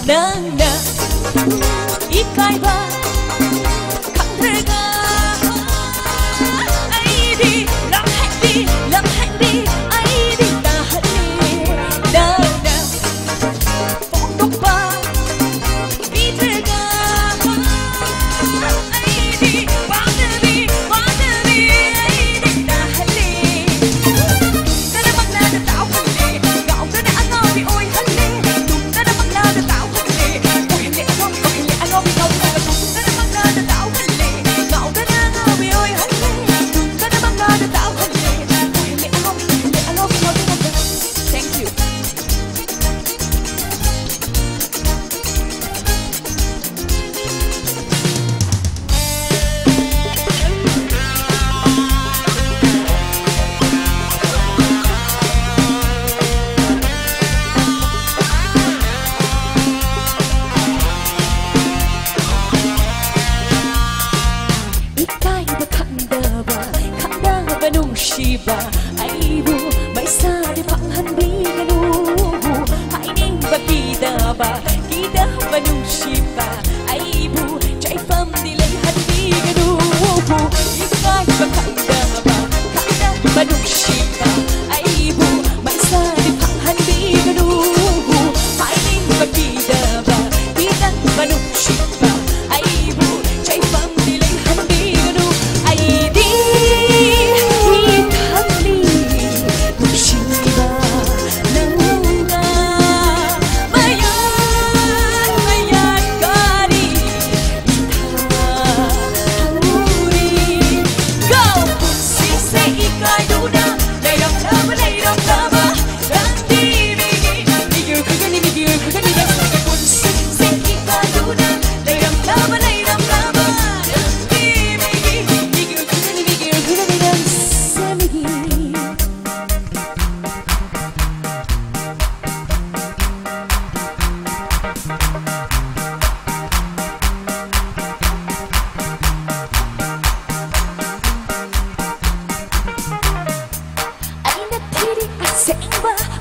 나 이까이 봐 강들가 아이디 람핸디 아이디 나하니 나 뽕독봐 이들가 아이디 마늘이 아이디 나하니 나를 만나는 tao 할래 가오는 안 어디 오이 할래 나를 만나는 tao 할래 오일래 안 어디 가오는 나를 만나는 tao 할래 가오는 안 어디 오이 할래 나를 만나는 tao 할래 오일래 안 어디 가오는 Thank you. Nungsiba aibu may sari panghanbigan ay ning bagida ba kita ba nungsiba aibu jay fam dilay hanbigan ikay ba kanda ba nungsiba aibu may sari panghanbigan ay ning bagida ba kita ba nungsiba aibu jay fam dilay hanbigan ay di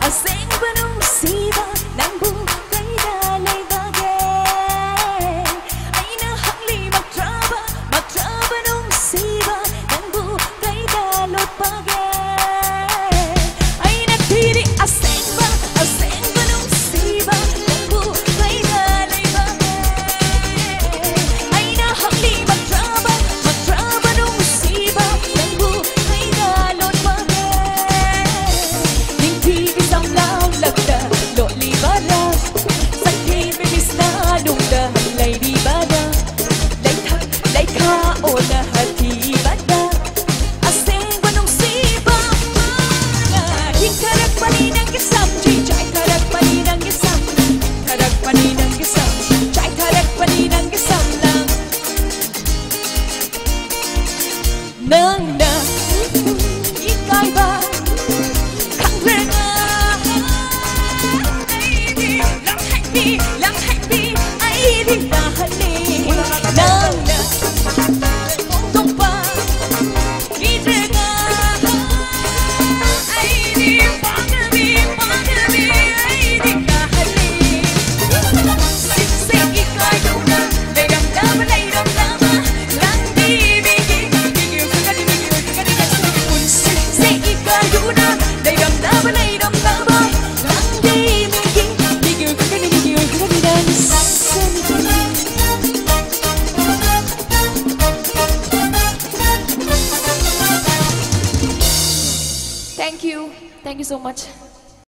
Sengba nung siba nang bukay dalay bagay ay nahangli magtraba nung siba nang bukay dalot bagay ay natiri sengba nung siba nang bukay dalay bagay ay nahangli magtraba nung siba nang bukay dalot bagay hindi lao lagda lo li bada sakhin me bisna nung da lay di bada lay ka o na hati bada aseng banong siba na hikarak paninang isam jay karak paninang isam jay karak paninang isam lang na ikay ba lamhanbi aidi nahani na 뽕독봐 이들가 아이디 마늘이 아이디 나하니 식색이 가요나 내랑 남아 랑디 비기 그가리 식색이 가요나 내랑 남아 랑디 Thank you so much.